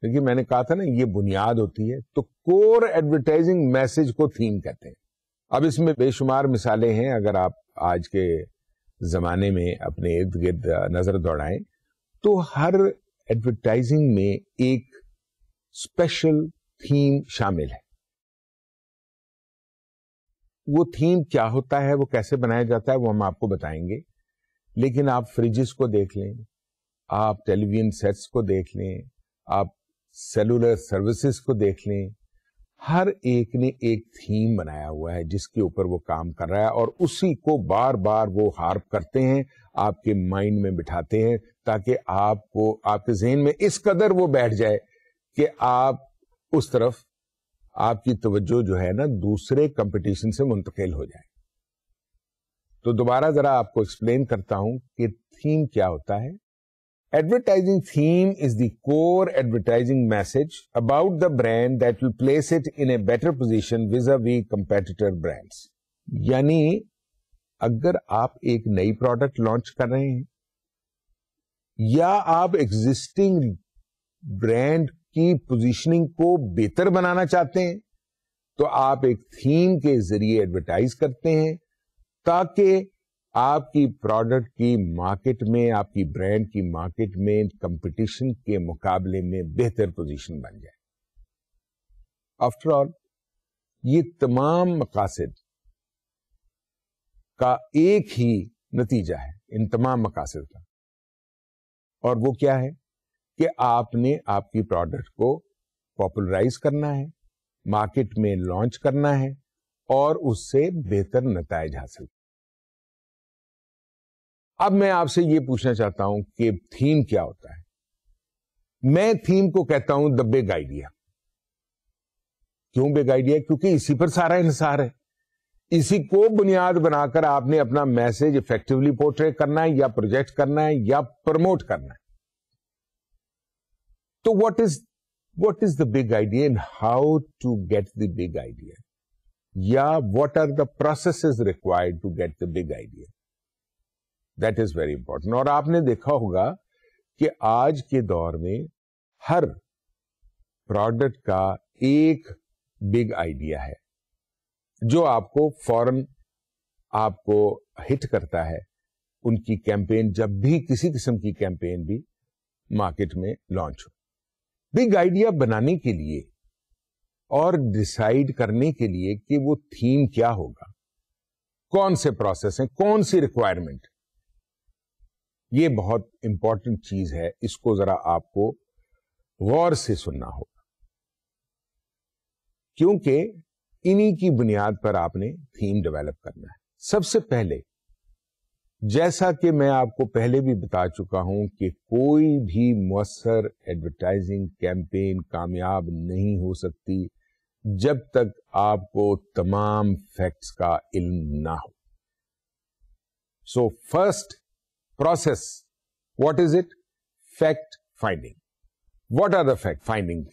Speaker 1: دیکھیے میں نے کہا تھا نا یہ بنیاد ہوتی ہے, تو کور ایڈورٹائزنگ میسج کو تھیم کہتے ہیں. اب اس میں بے شمار مثالیں ہیں, اگر آپ آج کے زمانے میں اپنے ارد گرد نظر دوڑائیں تو ہر ایڈورٹائزنگ میں ایک اسپیشل تھیم شامل ہے. وہ تھیم کیا ہوتا ہے, وہ کیسے بنایا جاتا ہے, وہ ہم آپ کو بتائیں گے. لیکن آپ فریجز کو دیکھ لیں, آپ ٹیلی ویژن سیٹس کو دیکھ لیں, آپ سیلولر سروسز کو دیکھ لیں, ہر ایک نے ایک تھیم بنایا ہوا ہے جس کے اوپر وہ کام کر رہا ہے اور اسی کو بار بار وہ ہارپ کرتے ہیں, آپ کے مائنڈ میں بٹھاتے ہیں تاکہ آپ کے ذہن میں اس قدر وہ بیٹھ جائے کہ آپ اس طرف آپ کی توجہ جو ہے نا دوسرے کمپٹیشن سے منتقل ہو جائے. تو دوبارہ ذرا آپ کو ایکسپلین کرتا ہوں کہ تھیم کیا ہوتا ہے. Advertising theme is the core advertising message about the brand that will place it in a better position vis-a-vis competitor brands. یعنی اگر آپ ایک نئی پروڈکٹ لانچ کر رہے ہیں یا آپ ایگزسٹنگ برانڈ کی پوزیشننگ کو بہتر بنانا چاہتے ہیں تو آپ ایک تھیم کے ذریعے ایڈورٹائز کرتے ہیں تاکہ آپ کی پروڈکٹ کی مارکیٹ میں, آپ کی برانڈ کی مارکیٹ میں کمپٹیشن کے مقابلے میں بہتر پوزیشن بن جائے. آفٹر آل یہ تمام مقاصد کا ایک ہی نتیجہ ہے, ان تمام مقاصد کا, اور وہ کیا ہے کہ آپ نے آپ کی پروڈکٹ کو پاپولرائز کرنا ہے, مارکیٹ میں لانچ کرنا ہے اور اس سے بہتر نتائج حاصل. اب میں آپ سے یہ پوچھنا چاہتا ہوں کہ تھیم کیا ہوتا ہے. میں تھیم کو کہتا ہوں دا بگ آئیڈیا. کیوں بگ آئیڈیا؟ کیونکہ اسی پر سارا انحصار ہے. اسی کو بنیاد بنا کر آپ نے اپنا میسج افیکٹولی پورٹری کرنا ہے یا پروجیکٹ کرنا ہے یا پروموٹ کرنا ہے. تو what is the big idea and how to get the big idea? یا what are the processes required to get the big idea? That is very important. اور آپ نے دیکھا ہوگا کہ آج کے دور میں ہر پروڈکٹ کا ایک بگ آئیڈیا ہے جو آپ کو فوراً آپ کو ہٹ کرتا ہے. ان کی کیمپین, جب بھی کسی قسم کی کیمپین بھی مارکیٹ میں لانچ ہو, بگ آئیڈیا بنانے کے لیے اور ڈسائیڈ کرنے کے لیے کہ وہ تھیم کیا ہوگا, کون سے پروسیس ہیں, کون سی ریکوائرمنٹ, یہ بہت امپورٹنٹ چیز ہے. اس کو ذرا آپ کو غور سے سننا ہوگا کیونکہ انہی کی بنیاد پر آپ نے تھیم ڈیولپ کرنا ہے. سب سے پہلے, جیسا کہ میں آپ کو پہلے بھی بتا چکا ہوں کہ کوئی بھی مؤثر ایڈورٹائزنگ کیمپین کامیاب نہیں ہو سکتی جب تک آپ کو تمام فیکٹس کا علم نہ ہو. So first process, what is it? Fact finding. What are the fact finding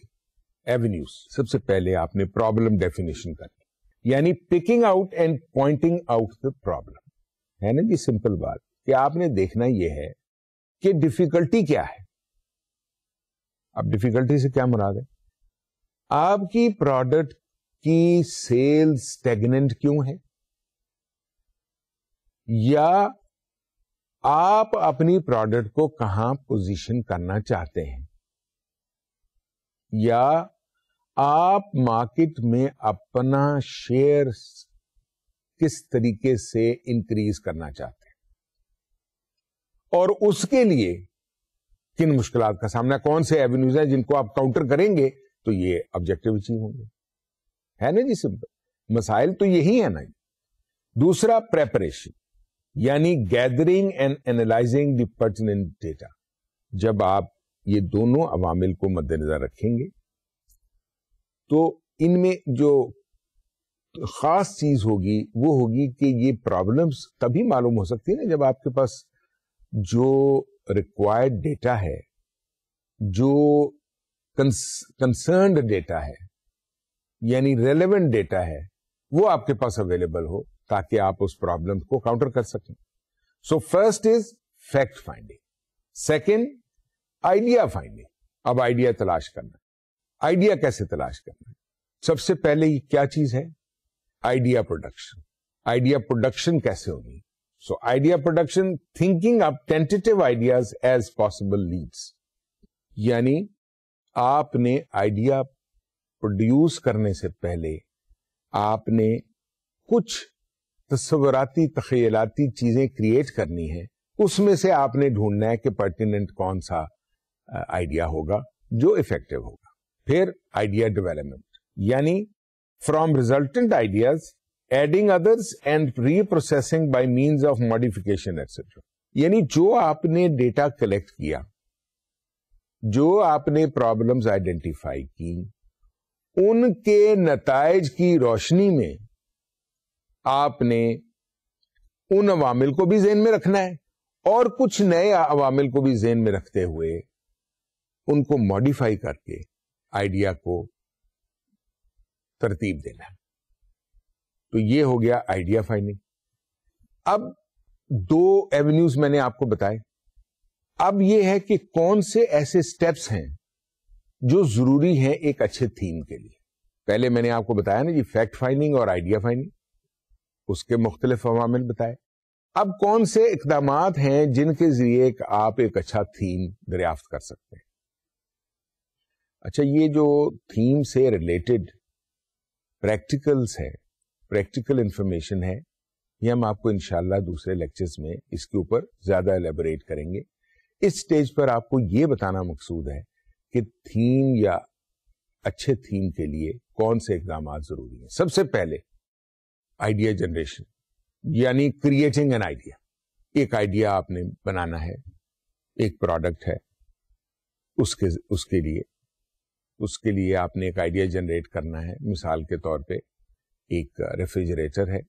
Speaker 1: avenues? سب سے پہلے آپ نے problem definition کرنی, یعنی picking out and pointing out the problem. ہے نا جی سمپل بات کہ آپ نے دیکھنا یہ ہے کہ ڈیفیکلٹی کیا ہے. اب ڈیفیکلٹی سے کیا مراد ہے؟ آپ کی پروڈکٹ کی سیل اسٹیگننٹ کیوں ہے, یا آپ اپنی پروڈکٹ کو کہاں پوزیشن کرنا چاہتے ہیں, یا آپ مارکیٹ میں اپنا شیئر کس طریقے سے انکریز کرنا چاہتے ہیں, اور اس کے لیے کن مشکلات کا سامنا, کون سے ایونیوز ہیں جن کو آپ کاؤنٹر کریں گے تو یہ آبجیکٹو اچیو ہوں گے. ہے نا جی سمپل, مسائل تو یہی ہے نا. دوسرا پریپریشن, یعنی gathering and analysing the pertinent data. جب آپ یہ دونوں عوامل کو مد نظر رکھیں گے تو ان میں جو خاص چیز ہوگی وہ ہوگی کہ یہ پرابلمس تبھی معلوم ہو سکتی ہے نا جب آپ کے پاس جو ریکوائرڈ ڈیٹا ہے, جو کنسرنڈ ڈیٹا ہے, یعنی ریلیونٹ ڈیٹا ہے, وہ آپ کے پاس اویلیبل ہو تاکہ آپ اس پرابلم کو کاؤنٹر کر سکیں. So first is fact finding. Second idea finding. اب آئیڈیا تلاش کرنا. آئیڈیا کیسے تلاش کرنا ہے؟ سب سے پہلے یہ کیا چیز ہے؟ Idea production. آئیڈیا پروڈکشن کیسے ہوگی؟ سو آئیڈیا پروڈکشن, تھنکنگ اپ ٹینٹیٹیو آئیڈیاز ایز پاسبل لیڈس. یعنی آپ نے آئیڈیا پروڈیوس کرنے سے پہلے آپ نے کچھ تصوراتی تخیلاتی چیزیں کریٹ کرنی ہیں, اس میں سے آپ نے ڈھونڈنا ہے کہ پرٹیننٹ کون سا آئیڈیا ہوگا جو افیکٹو ہوگا. پھر آئیڈیا ڈیولپمنٹ, یعنی from resultant ideas, adding others and reprocessing by means of modification etc. یعنی جو آپ نے ڈیٹا کلیکٹ کیا, جو آپ نے پرابلمز آئیڈینٹیفائی کی, ان کے نتائج کی روشنی میں آپ نے ان عوامل کو بھی ذہن میں رکھنا ہے اور کچھ نئے عوامل کو بھی ذہن میں رکھتے ہوئے ان کو ماڈیفائی کر کے آئیڈیا کو ترتیب دینا ہے. تو یہ ہو گیا آئیڈیا فائنڈنگ. اب دو ایونیوز میں نے آپ کو بتائے. اب یہ ہے کہ کون سے ایسے سٹیپس ہیں جو ضروری ہیں ایک اچھے تھیم کے لیے. پہلے میں نے آپ کو بتایا نا جی فیکٹ فائنڈنگ اور آئیڈیا فائنڈنگ, اس کے مختلف عوامل بتائے. اب کون سے اقدامات ہیں جن کے ذریعے آپ ایک اچھا تھیم دریافت کر سکتے ہیں. اچھا, یہ جو تھیم سے ریلیٹڈ پریکٹیکلز ہے, پریکٹیکل انفارمیشن ہے, یہ ہم آپ کو انشاءاللہ دوسرے لیکچرز میں اس کے اوپر زیادہ ایلیبوریٹ کریں گے. اس سٹیج پر آپ کو یہ بتانا مقصود ہے کہ تھیم یا اچھے تھیم کے لیے کون سے اقدامات ضروری ہیں. سب سے پہلے آئیڈیا جنریشن, یعنی کریٹنگ این آئیڈیا. ایک آئیڈیا آپ نے بنانا ہے, ایک پروڈکٹ ہے, اس کے لیے آپ نے ایک آئیڈیا جنریٹ کرنا ہے. مثال کے طور پہ ایک ریفریجریٹر ہے.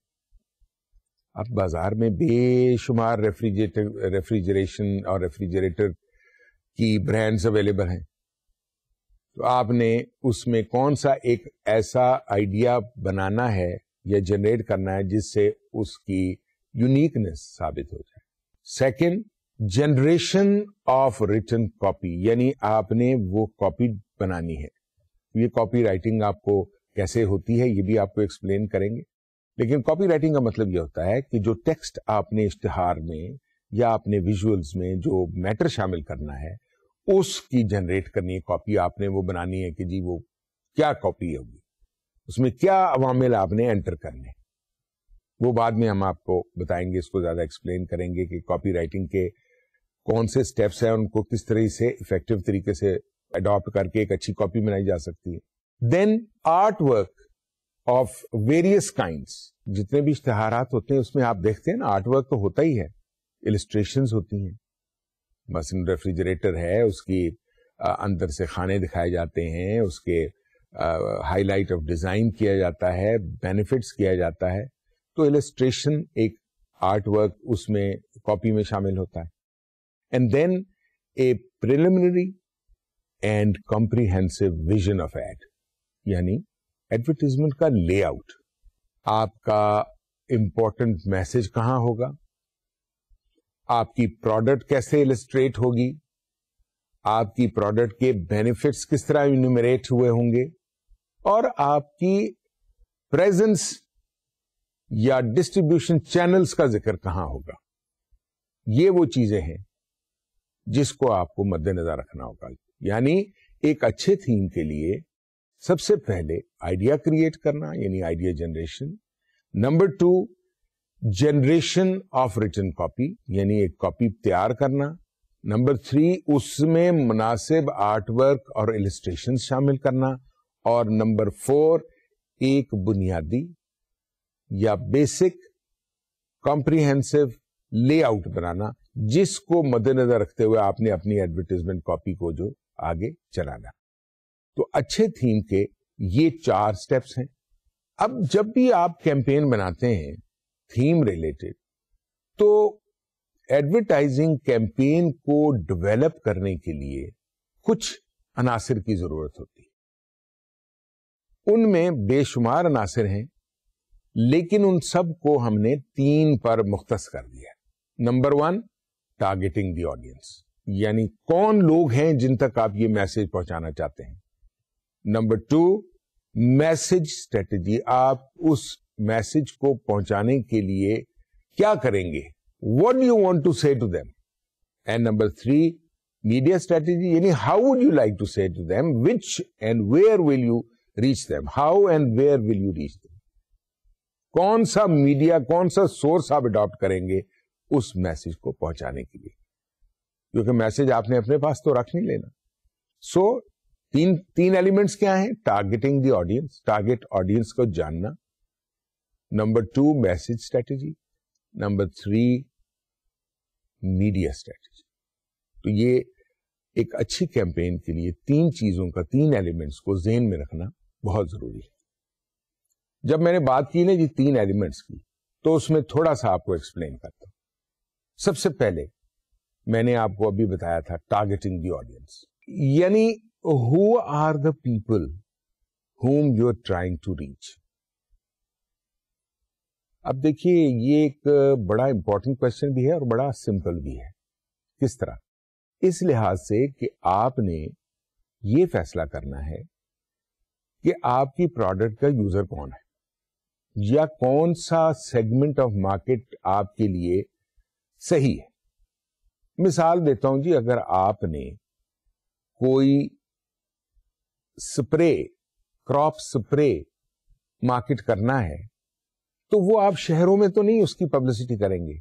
Speaker 1: اب بازار میں بے شمار ریفریجریشن اور ریفریجریٹر کی برانڈز اویلیبل ہیں. تو آپ نے اس میں کون سا ایک ایسا آئیڈیا بنانا ہے یا جنریٹ کرنا ہے جس سے اس کی یونیکنیس ثابت ہو جائے. Second, generation of return copy, یعنی آپ نے وہ کاپی بنانی ہے. یہ کاپی رائٹنگ آپ کو کیسے ہوتی ہے یہ بھی آپ کو ایکسپلین کریں گے. لیکن کاپی رائٹنگ کا مطلب یہ ہوتا ہے کہ جو ٹیکسٹ آپ نے اشتہار میں یا اپنے ویژولز میں جو میٹر شامل کرنا ہے اس کی جنریٹ کرنی ہے کاپی. آپ نے وہ بنانی ہے کہ جی وہ کیا کاپی ہوگی, اس میں کیا عوامل آپ نے انٹر کرنے. وہ بعد میں ہم آپ کو بتائیں گے, اس کو زیادہ ایکسپلین کریں گے کہ کاپی رائٹنگ کے کون سے سٹیپس ہیں, ان کو کس طرح سے افیکٹو طریقے سے اڈاپٹ کر کے ایک اچھی کاپی بنائی جا سکتی ہے. Then art work of various kinds. جتنے بھی اشتہارات ہوتے ہیں اس میں آپ دیکھتے ہیں نا آرٹ ورک تو ہوتا ہی ہے, السٹریشنز ہوتی ہیں. مثلا ریفریجریٹر ہے, اس کی اندر سے کھانے دکھائے جاتے ہیں, اس کے ہائی لائٹ آف ڈیزائن کیا جاتا ہے, بینیفٹس کیا جاتا ہے. تو السٹریشن ایک آرٹ ورک اس میں کاپی میں شامل ہوتا ہے. And then a preliminary and comprehensive vision of ad, یعنی ایڈورٹیزمنٹ کا لے آؤٹ. آپ کا امپورٹنٹ میسج کہاں ہوگا, آپ کی پروڈکٹ کیسے السٹریٹ ہوگی, آپ کی پروڈکٹ کے بینیفٹس کس طرح انیومریٹ ہوئے ہوں گے, اور آپ کی پریزنس یا ڈسٹریبیوشن چینلز کا ذکر کہاں ہوگا. یہ وہ چیزیں ہیں جس کو آپ کو مد نظر رکھنا ہوگا. یعنی ایک اچھے تھیم کے لیے سب سے پہلے آئیڈیا کریٹ کرنا, یعنی idea generation. Number 2, generation of return copy, یعنی ایک کاپی تیار کرنا. نمبر 3, اس میں مناسب آرٹ ورک اور السٹریشن شامل کرنا. اور نمبر 4, ایک بنیادی یا بیسک کمپریہنسو لے آؤٹ بنانا جس کو مد نظر رکھتے ہوئے آپ نے اپنی ایڈورٹیزمنٹ کاپی کو جو آگے چلانا. تو اچھے تھیم کے یہ 4 سٹیپس ہیں. اب جب بھی آپ کیمپین بناتے ہیں تھیم ریلیٹڈ, تو ایڈورٹائزنگ کیمپین کو ڈیولپ کرنے کے لیے کچھ عناصر کی ضرورت ہوتی ہے. ان میں بے شمار عناصر ہیں, لیکن ان سب کو ہم نے 3 پر مختص کر دیا. نمبر 1, ٹارگیٹنگ دی آڈینس, یعنی کون لوگ ہیں جن تک آپ یہ میسج پہنچانا چاہتے ہیں. نمبر 2, میسج اسٹریٹجی, آپ اس میسج کو پہنچانے کے لیے کیا کریں گے, what do you want to say to them. And number 3, media strategy, یعنی how would you like to say to them, which and where will you reach them, how and where will you reach them. کون سا media, کون سا source آپ adapt کریں گے اس message کو پہنچانے کے لیے, کیونکہ میسج آپ نے اپنے پاس تو رکھ نہیں لینا. سو تین ایلیمنٹس کیا ہیں؟ Targeting the audience, target audience کو جاننا. Number 2 message strategy. Number 3 media strategy. تو یہ ایک اچھی کیمپین کے لیے 3 چیزوں کا، 3 ایلیمنٹس کو ذہن میں رکھنا بہت ضروری ہے. جب میں نے بات کی نا جی 3 ایلیمنٹس کی، تو اس میں تھوڑا سا آپ کو ایکسپلین کرتا ہوں. سب سے پہلے میں نے آپ کو ابھی بتایا تھا ٹارگیٹنگ دی آڈینس، یعنی who are the people whom you are trying to reach. اب دیکھیے یہ ایک بڑا امپورٹنٹ کوشچن بھی ہے اور بڑا سمپل بھی ہے. کس طرح؟ اس لحاظ سے کہ آپ نے یہ فیصلہ کرنا ہے کہ آپ کی پروڈکٹ کا یوزر کون ہے، یا کون سا سیگمنٹ آف مارکیٹ آپ کے لیے صحیح ہے. مثال دیتا ہوں جی، اگر آپ نے کوئی سپرے، کراپ سپرے مارکیٹ کرنا ہے، تو وہ آپ شہروں میں تو نہیں اس کی پبلسٹی کریں گے.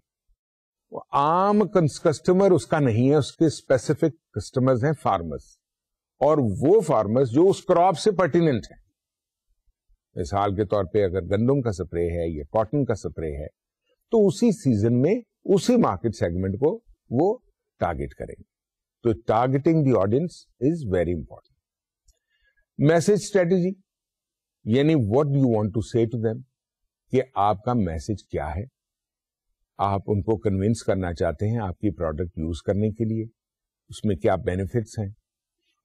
Speaker 1: وہ عام کسٹمر اس کا نہیں ہے، اس کے اسپیسیفک کسٹمرز ہیں فارمرز، اور وہ فارمرز جو اس کراپ سے پرٹیننٹ ہیں. مثال کے طور پہ اگر گندم کا سپرے ہے یا کاٹن کا سپرے ہے، تو اسی سیزن میں اسی مارکیٹ سیگمنٹ کو وہ ٹارگیٹ کریں گے. تو targeting the audience is very important. Message strategy, یعنی واٹ یو وانٹ ٹو سے ٹو دیم، کہ آپ کا میسج کیا ہے. آپ ان کو کنوینس کرنا چاہتے ہیں آپ کی پروڈکٹ یوز کرنے کے لیے، اس میں کیا بینیفٹس ہیں.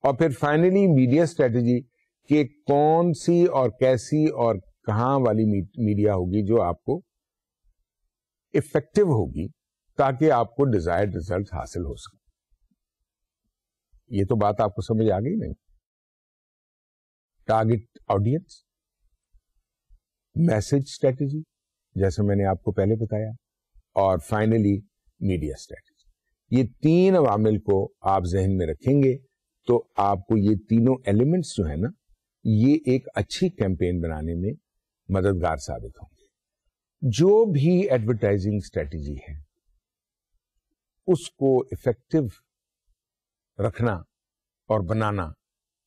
Speaker 1: اور پھر فائنلی میڈیا اسٹریٹجی، کہ کون سی اور کیسی اور کہاں والی میڈیا ہوگی جو آپ کو افیکٹو ہوگی تاکہ آپ کو ڈیزائرڈ ریزلٹ حاصل ہو سکے. یہ تو بات آپ کو سمجھ آ گئی نہیں؟ ٹارگیٹ آڈینس، میسج اسٹریٹجی جیسے میں نے آپ کو پہلے بتایا، اور فائنلی میڈیا اسٹریٹجی. یہ 3 عوامل کو آپ ذہن میں رکھیں گے تو آپ کو یہ تینوں ایلیمنٹس جو ہے نا، یہ ایک اچھی کیمپین بنانے میں مددگار ثابت ہوں گے. جو بھی ایڈورٹائزنگ اسٹریٹجی ہے اس کو افیکٹو رکھنا اور بنانا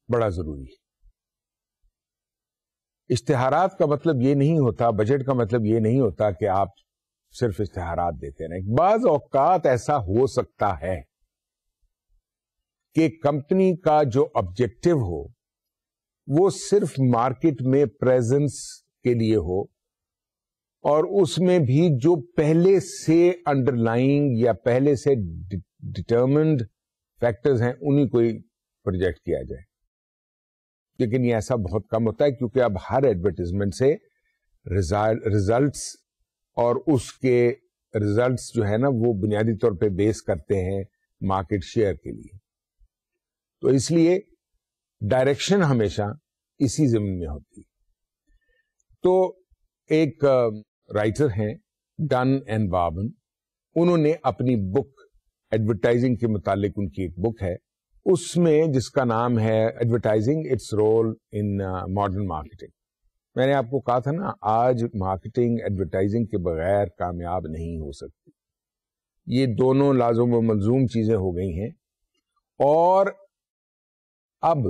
Speaker 1: بڑا ضروری ہے. اشتہارات کا مطلب یہ نہیں ہوتا، بجٹ کا مطلب یہ نہیں ہوتا کہ آپ صرف اشتہارات دیتے رہیں. بعض اوقات ایسا ہو سکتا ہے کہ کمپنی کا جو آبجیکٹو ہو وہ صرف مارکیٹ میں پریزنس کے لیے ہو، اور اس میں بھی جو پہلے سے انڈر لائنگ یا پہلے سے ڈٹرمنڈ فیکٹرز ہیں انہیں کوئی پروجیکٹ کیا جائے. لیکن یہ ایسا بہت کم ہوتا ہے، کیونکہ اب ہر ایڈورٹیزمنٹ سے ریزلٹس اور اس کے ریزلٹس جو ہے نا وہ بنیادی طور پہ بیس کرتے ہیں مارکیٹ شیئر کے لیے. تو اس لیے ڈائریکشن ہمیشہ اسی زمین میں ہوتی ہے. تو ایک رائٹر ہیں ڈن اینڈ باربن، انہوں نے اپنی بک ایڈورٹائزنگ کے متعلق، ان کی ایک بک ہے، اس میں جس کا نام ہے advertising its role in modern marketing. میں نے آپ کو کہا تھا نا، آج مارکیٹنگ ایڈورٹائزنگ کے بغیر کامیاب نہیں ہو سکتی. یہ دونوں لازم و ملزوم چیزیں ہو گئی ہیں. اور اب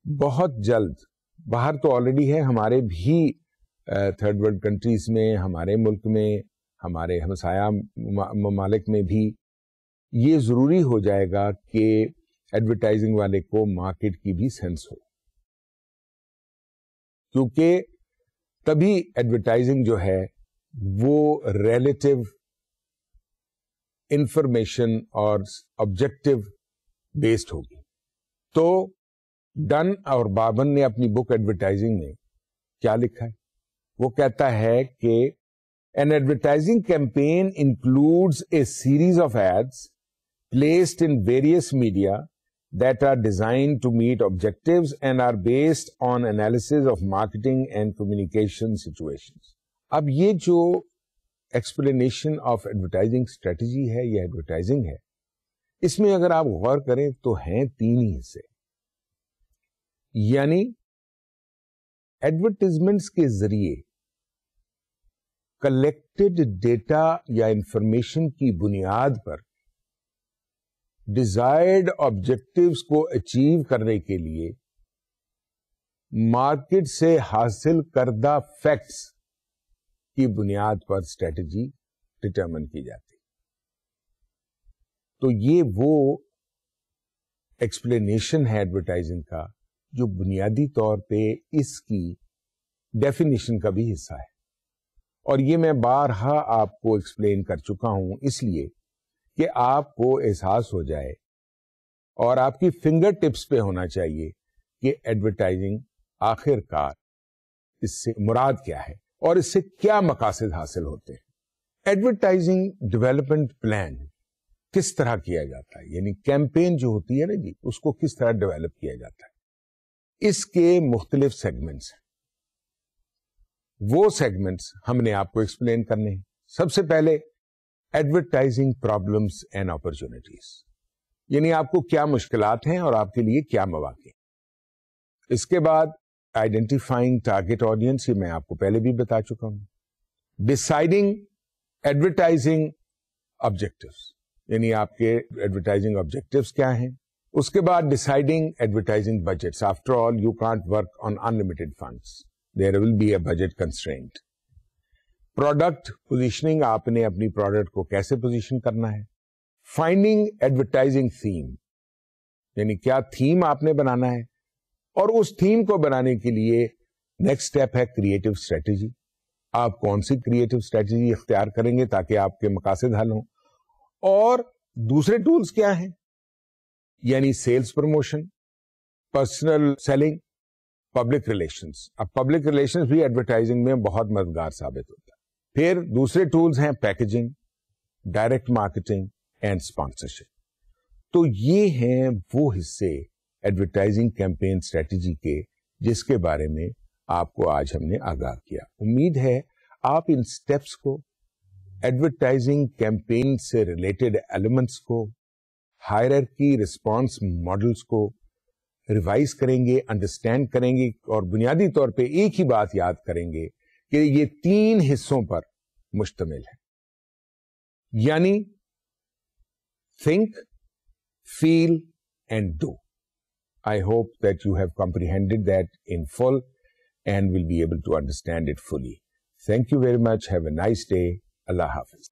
Speaker 1: بہت جلد، باہر تو آلریڈی ہے، ہمارے بھی تھرڈ ورلڈ کنٹریز میں، ہمارے ملک میں، ہمارے ہمسایہ ممالک میں بھی یہ ضروری ہو جائے گا کہ ایڈورٹائزنگ والے کو مارکیٹ کی بھی سینس ہو، کیونکہ تبھی ایڈورٹائزنگ جو ہے وہ ریلیٹو انفارمیشن اور آبجیکٹو بیسڈ ہوگی. تو ڈن اور باربن نے اپنی بک ایڈورٹائزنگ میں کیا لکھا ہے؟ وہ کہتا ہے کہ an advertising campaign includes a series of ads placed in various media that are designed to meet objectives and are based on analysis of marketing and communication situations. اب یہ جو ایکسپلینیشن آف ایڈورٹائزنگ اسٹریٹجی ہے یا advertising ہے، اس میں اگر آپ غور کریں تو ہیں 3 ہی حصے. یعنی ایڈورٹائزمنٹس کے ذریعے کلیکٹڈ ڈیٹا یا انفارمیشن کی بنیاد پر ڈیزائرڈ آبجیکٹوز کو اچیو کرنے کے لیے مارکیٹ سے حاصل کردہ فیکٹس کی بنیاد پر اسٹریٹجی ڈٹرمن کی جاتی. تو یہ وہ ایکسپلینیشن ہے ایڈورٹائزنگ کا جو بنیادی طور پہ اس کی ڈیفینیشن کا بھی حصہ ہے. اور یہ میں بارہا آپ کو ایکسپلین کر چکا ہوں اس لیے کہ آپ کو احساس ہو جائے اور آپ کی فنگر ٹپس پہ ہونا چاہیے کہ ایڈورٹائزنگ آخر کار اس سے مراد کیا ہے اور اس سے کیا مقاصد حاصل ہوتے ہیں. ایڈورٹائزنگ ڈیولپمنٹ پلان کس طرح کیا جاتا ہے, یعنی کیمپین جو ہوتی ہے نا جی, اس کو کس طرح ڈیولپ کیا جاتا ہے. اس کے مختلف سیگمنٹس ہیں. وہ سیگمنٹس ہم نے آپ کو ایکسپلین کرنے ہیں. سب سے پہلے ایڈورٹائزنگ پرابلمس اینڈ اپرچونٹیز, یعنی آپ کو کیا مشکلات ہیں اور آپ کے لیے کیا مواقع. اس کے بعد آئیڈینٹیفائنگ ٹارگیٹ آڈینس, یہ میں آپ کو پہلے بھی بتا چکا ہوں. ڈسائڈنگ ایڈورٹائزنگ آبجیکٹوز, یعنی آپ کے ایڈورٹائزنگ آبجیکٹوز کیا ہیں. اس کے بعد deciding advertising budgets. After all you can't work on unlimited funds, there will be a budget constraint. Product positioning, آپ نے اپنی پروڈکٹ کو کیسے پوزیشن کرنا ہے. فائنڈنگ ایڈورٹائزنگ تھیم, یعنی کیا تھیم آپ نے بنانا ہے, اور اس تھیم کو بنانے کے لیے نیکسٹ اسٹیپ ہے کریٹو اسٹریٹجی. آپ کون سی کریٹو اسٹریٹجی اختیار کریں گے تاکہ آپ کے مقاصد حل ہوں. اور دوسرے ٹولز کیا ہیں, یعنی sales promotion, personal selling, public relations. اب پبلک ریلیشنز بھی ایڈورٹائزنگ میں بہت مددگار ثابت ہوتا ہے. پھر دوسرے ٹولز ہیں packaging, direct marketing and sponsorship. تو یہ ہیں وہ حصے ایڈورٹائزنگ کیمپین اسٹریٹجی کے جس کے بارے میں آپ کو آج ہم نے آگاہ کیا. امید ہے آپ ان سٹیپس کو, ایڈورٹائزنگ کیمپین سے ریلیٹڈ ایلیمنٹس کو, ہائرارکی رسپانس ماڈلس کو ریوائز کریں گے, انڈرسٹینڈ کریں گے, اور بنیادی طور پہ ایک ہی بات یاد کریں گے کہ یہ 3 حصوں پر مشتمل ہے, یعنی think, feel and do. I hope that you have comprehended that in full and will be able to understand it fully. Thank you very much. Have a nice day. Allah Hafiz.